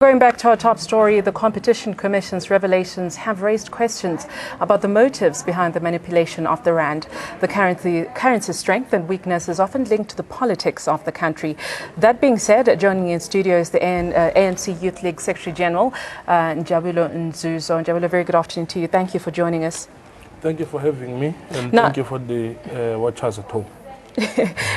Going back to our top story, the Competition Commission's revelations have raised questions about the motives behind the manipulation of the rand. The currency's strength and weakness is often linked to the politics of the country. That being said, joining me in studio is the ANC Youth League Secretary General, Njabulo Nzuzo. Njabulo, very good afternoon to you. Thank you for joining us. Thank you for having me, and thank you for the watchers at home.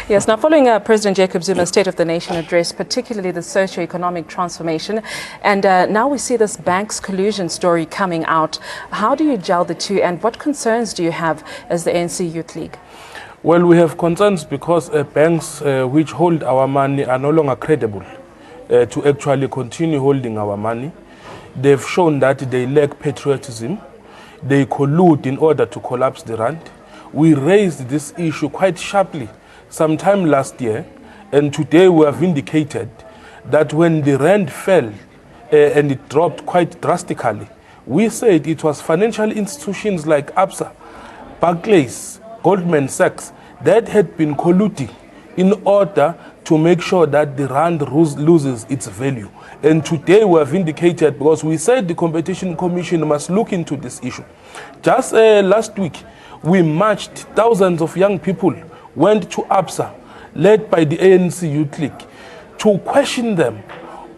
Yes, now following President Jacob Zuma's State of the Nation address, particularly the socio-economic transformation, and now we see this banks collusion story coming out. How do you gel the two, and what concerns do you have as the ANC Youth League? Well, we have concerns because banks which hold our money are no longer credible to actually continue holding our money. They've shown that they lack patriotism. They collude in order to collapse the rand. We raised this issue quite sharply sometime last year, and today we have indicated that when the rand fell and it dropped quite drastically, we said it was financial institutions like ABSA, Barclays, Goldman Sachs that had been colluding in order to make sure that the rand loses its value. And today we have indicated, because we said the Competition Commission must look into this issue. Just last week, we marched, thousands of young people went to ABSA, led by the ANC Youth League, to question them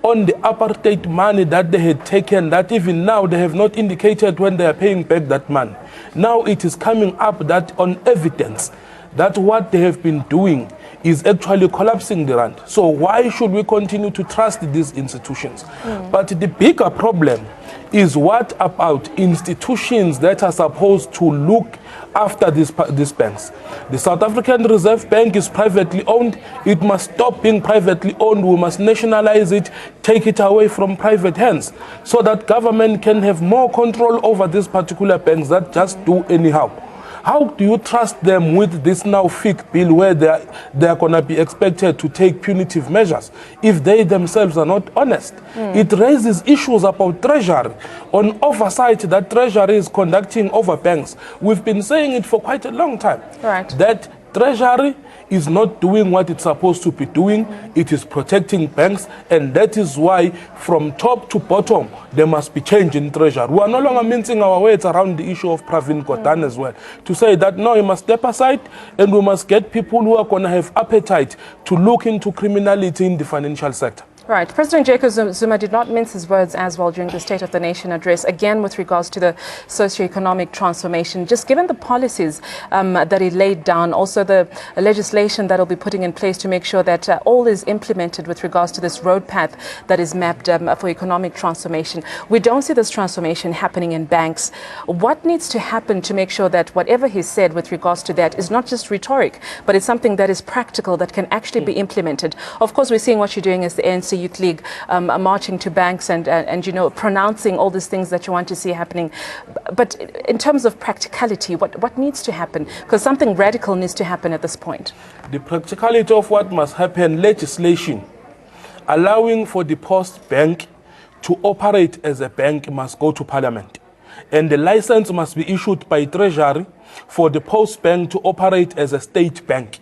on the apartheid money that they had taken, that even now they have not indicated when they are paying back that money. Now it is coming up that on evidence that what they have been doing is actually collapsing the rand. So why should we continue to trust these institutions? But the bigger problem is, what about institutions that are supposed to look after these banks? The South African Reserve Bank is privately owned. It must stop being privately owned. We must nationalize it, take it away from private hands, so that government can have more control over these particular banks that just do anyhow. How do you trust them with this now FIC bill, where they are going to be expected to take punitive measures if they themselves are not honest? It raises issues about treasury, on oversight that treasury is conducting over banks. We've been saying it for quite a long time, that treasury is not doing what it's supposed to be doing. It is protecting banks, and that is why from top to bottom there must be change in treasury. We are no longer mincing our words around the issue of Gordhan as well, to say that no, we must step aside and we must get people who are going to have appetite to look into criminality in the financial sector. Right. President Jacob Zuma did not mince his words as well during the State of the Nation address, again with regards to the socio-economic transformation. Just given the policies that he laid down, also the legislation that he'll be putting in place to make sure that all is implemented with regards to this road path that is mapped for economic transformation. We don't see this transformation happening in banks. What needs to happen to make sure that whatever he said with regards to that is not just rhetoric, but it's something that is practical, that can actually be implemented? Of course, we're seeing what you're doing as the ANC Youth League, marching to banks and you know, pronouncing all these things that you want to see happening. But in terms of practicality, what needs to happen? Because something radical needs to happen at this point. The practicality of what must happen, legislation allowing for the post bank to operate as a bank must go to Parliament. And the license must be issued by Treasury for the post bank to operate as a state bank.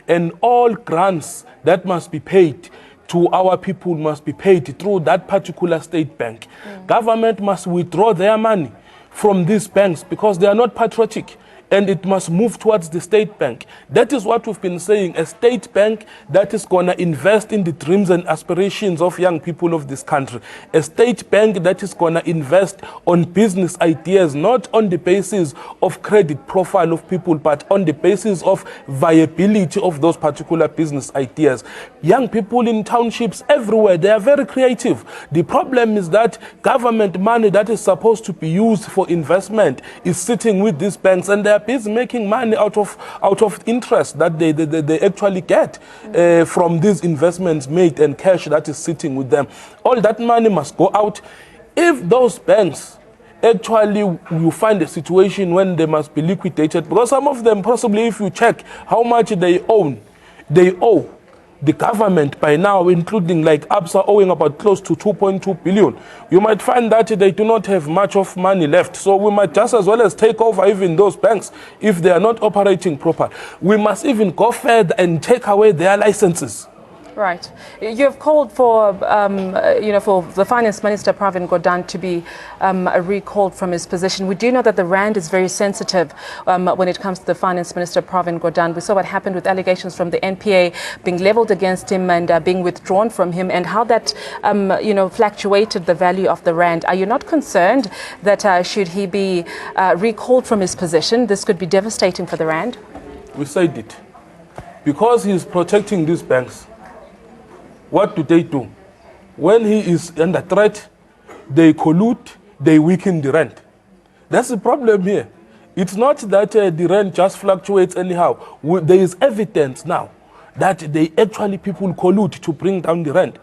And all grants that must be paid to our people must be paid through that particular state bank. Government must withdraw their money from these banks because they are not patriotic, and it must move towards the state bank. That is what we've been saying, a state bank that is going to invest in the dreams and aspirations of young people of this country. A state bank that is going to invest on business ideas, not on the basis of credit profile of people, but on the basis of viability of those particular business ideas. Young people in townships everywhere, they are very creative. The problem is that government money that is supposed to be used for investment is sitting with these banks, and they are busy making money out of interest that they actually get from these investments made, and cash that is sitting with them. All that money must go out. If those banks actually, you find a situation when they must be liquidated, because some of them, possibly if you check how much they owe the government by now, including like ABSA owing about close to 2.2 billion, you might find that they do not have much of money left. So we might just as well as take over even those banks if they are not operating proper. We must even go further and take away their licenses. Right. You have called for, for the Finance Minister, Pravin Gordhan, to be recalled from his position. We do know that the rand is very sensitive when it comes to the Finance Minister, Pravin Gordhan. We saw what happened with allegations from the NPA being leveled against him and being withdrawn from him, and how that, fluctuated the value of the rand. Are you not concerned that should he be recalled from his position, this could be devastating for the rand? We said it. Because he is protecting these banks, what do? When he is under threat, they collude, they weaken the rand. That's the problem here. It's not that the rand just fluctuates anyhow. There is evidence now that people collude to bring down the rand.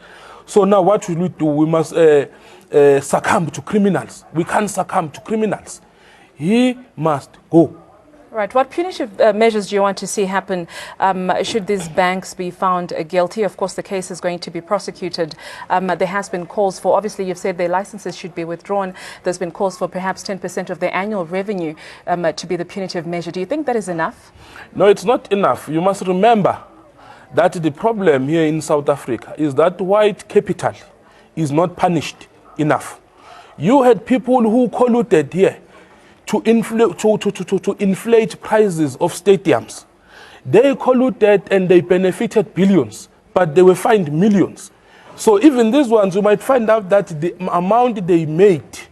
So now what should we do? We must succumb to criminals. We can't succumb to criminals. He must go. Right. What punitive measures do you want to see happen should these banks be found guilty? Of course, the case is going to be prosecuted. There has been calls for, obviously, you've said their licenses should be withdrawn. There's been calls for perhaps 10% of their annual revenue to be the punitive measure. Do you think that is enough? No, it's not enough. You must remember that the problem here in South Africa is that white capital is not punished enough. You had people who colluded here to inflate prices of stadiums. They colluded and they benefited billions, but they were fined millions. So even these ones, you might find out that the amount they made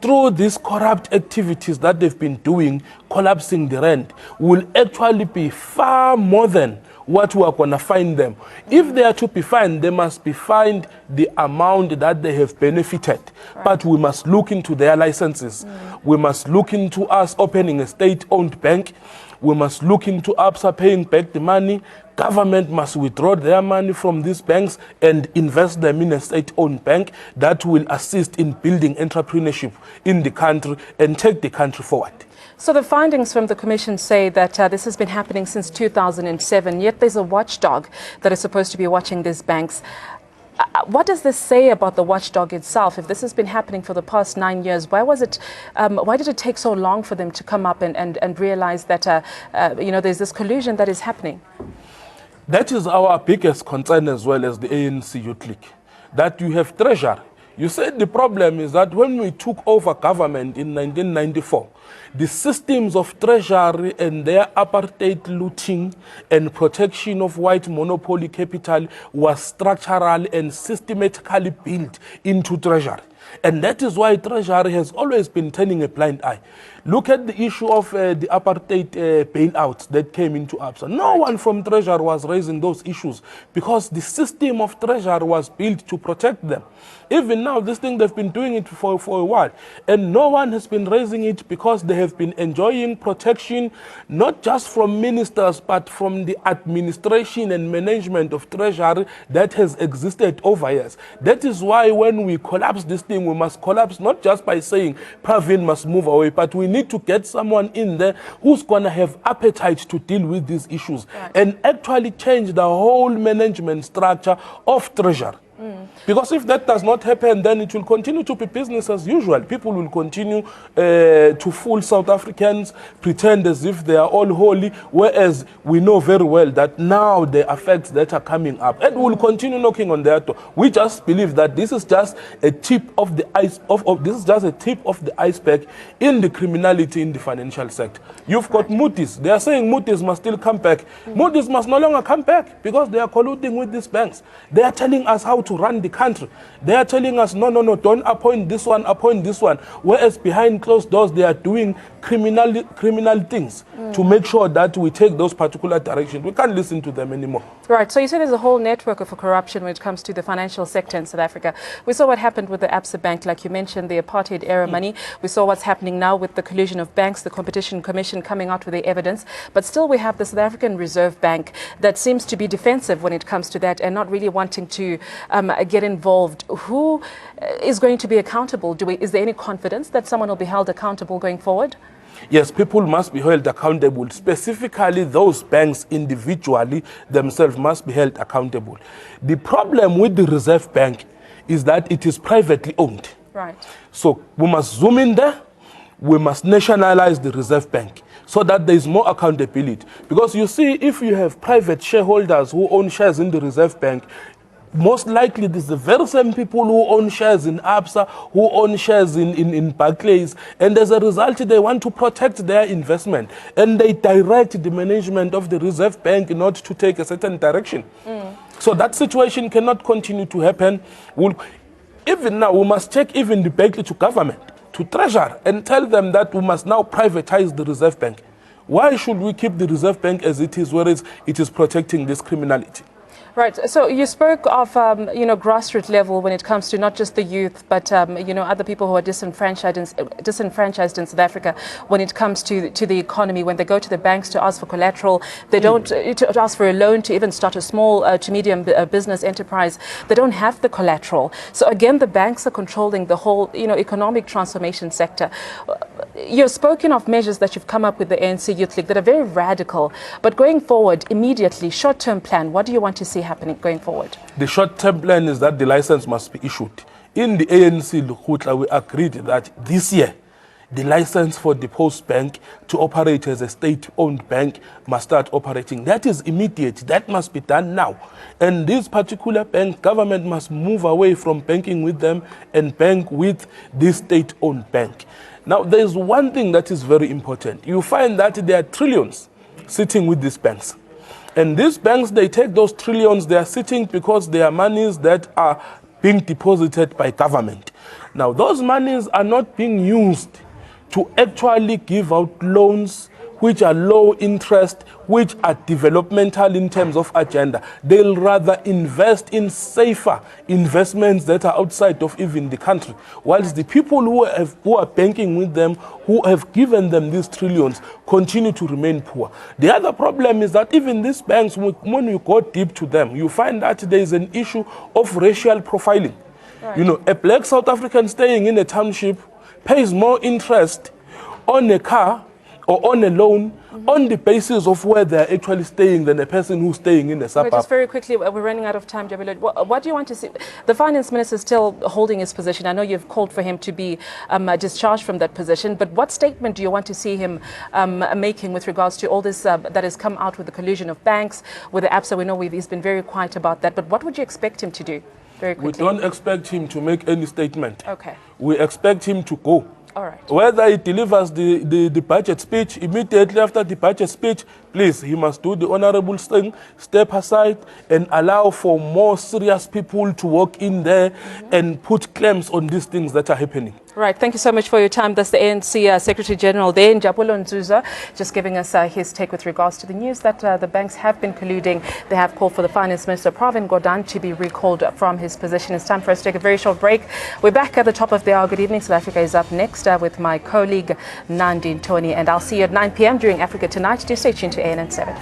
through these corrupt activities that they've been doing, collapsing the rand, will actually be far more than what we are going to fine them. If they are to be fined, they must be fined the amount that they have benefited. Right. But we must look into their licenses. We must look into us opening a state-owned bank. We must look into ABSA paying back the money. Government must withdraw their money from these banks and invest them in a state-owned bank that will assist in building entrepreneurship in the country and take the country forward. So the findings from the Commission say that this has been happening since 2007, yet there's a watchdog that is supposed to be watching these banks. What does this say about the watchdog itself? If this has been happening for the past 9 years, why did it take so long for them to come up and realize that there's this collusion that is happening? That is our biggest concern as well as the ANC Youth League, that you have treasury. You said the problem is that when we took over government in 1994, the systems of treasury and their apartheid looting and protection of white monopoly capital was structural and systematically built into treasury. And that is why treasury has always been turning a blind eye. Look at the issue of the apartheid bailouts that came into ABSA. No one from treasury was raising those issues because the system of treasury was built to protect them. Even now, this thing, they've been doing it for a while. And no one has been raising it because they have been enjoying protection, not just from ministers, but from the administration and management of treasury that has existed over years. That is why when we collapse this thing, we must collapse not just by saying Pravin must move away, but we need to get someone in there who's going to have appetite to deal with these issues and actually change the whole management structure of treasury. Because if that does not happen, then it will continue to be business as usual. People will continue to fool South Africans, pretend as if they are all holy, whereas we know very well that now the effects that are coming up, and we'll continue knocking on their door. We just believe that this is just a tip of the this is just a tip of the iceberg in the criminality in the financial sector. You've got Moody's. They are saying Moody's must still come back. Moody's must no longer come back because they are colluding with these banks. They are telling us how to run the country. They are telling us, no, don't appoint this one, appoint this one. Whereas behind closed doors, they are doing criminal things to make sure that we take those particular directions. We can't listen to them anymore. Right. So you say there's a whole network of corruption when it comes to the financial sector in South Africa. We saw what happened with the ABSA Bank, like you mentioned, the apartheid era money. We saw what's happening now with the collusion of banks, the Competition Commission coming out with the evidence. But still we have the South African Reserve Bank that seems to be defensive when it comes to that and not really wanting to get involved. Who is going to be accountable? Is there any confidence that someone will be held accountable going forward? Yes, people must be held accountable. Specifically, those banks individually themselves must be held accountable. The problem with the Reserve Bank is that it is privately owned. Right. So we must zoom in there. We must nationalize the Reserve Bank so that there is more accountability. Because you see, if you have private shareholders who own shares in the Reserve Bank, most likely this is the very same people who own shares in ABSA, who own shares in Barclays, and as a result they want to protect their investment, and they direct the management of the Reserve Bank in order to take a certain direction. So that situation cannot continue to happen. Even now, we must check even directly to government, to Treasury, and tell them that we must now privatize the Reserve Bank. Why should we keep the Reserve Bank as it is, whereas it is protecting this criminality? Right. So you spoke of, grassroots level when it comes to not just the youth, but, other people who are disenfranchised in South Africa when it comes to the economy. When they go to the banks to ask for collateral, they don't, to ask for a loan to even start a small to medium business enterprise, they don't have the collateral. So again, the banks are controlling the whole, economic transformation sector. You've spoken of measures that you've come up with the ANC Youth League that are very radical, but going forward, immediately, short-term plan, what do you want to see happening going forward? The short-term plan is that the license must be issued. In the ANC, we agreed that this year, the license for the Post Bank to operate as a state-owned bank must start operating. That is immediate. That must be done now. And this particular bank, government must move away from banking with them and bank with this state-owned bank. Now, there is one thing that is very important. You find that there are trillions sitting with these banks. And these banks, they take those trillions, they are sitting because they are monies that are being deposited by government. Now, those monies are not being used to actually give out loans which are low interest, which are developmental in terms of agenda. They'll rather invest in safer investments that are outside of even the country, whilst the people who are banking with them, who have given them these trillions, continue to remain poor. The other problem is that even these banks, when you go deep to them, you find that there is an issue of racial profiling. Right. A black South African staying in a township pays more interest on a car or on a loan on the basis of where they're actually staying than a person who's staying in a suburb. Just very quickly, we're running out of time, Jabulani. What do you want to see? The finance minister is still holding his position. I know you've called for him to be discharged from that position, but what statement do you want to see him making with regards to all this that has come out with the collusion of banks, with the ABSA? We know he's been very quiet about that, but what would you expect him to do? Very quickly. We don't expect him to make any statement. Okay. We expect him to go. All right. Whether he delivers the budget speech, immediately after the budget speech, please, he must do the honorable thing, step aside and allow for more serious people to walk in there and put claims on these things that are happening. Right. Thank you so much for your time. That's the ANC Secretary General there in Nzuza, just giving us his take with regards to the news that the banks have been colluding. They have called for the Finance Minister, Gordhan, to be recalled from his position. It's time for us to take a very short break. We're back at the top of the hour. Good evening. South Africa is up next with my colleague Nandi Ntoni, and I'll see you at 9 p.m. during Africa Tonight. Do stay tuned to ANN7.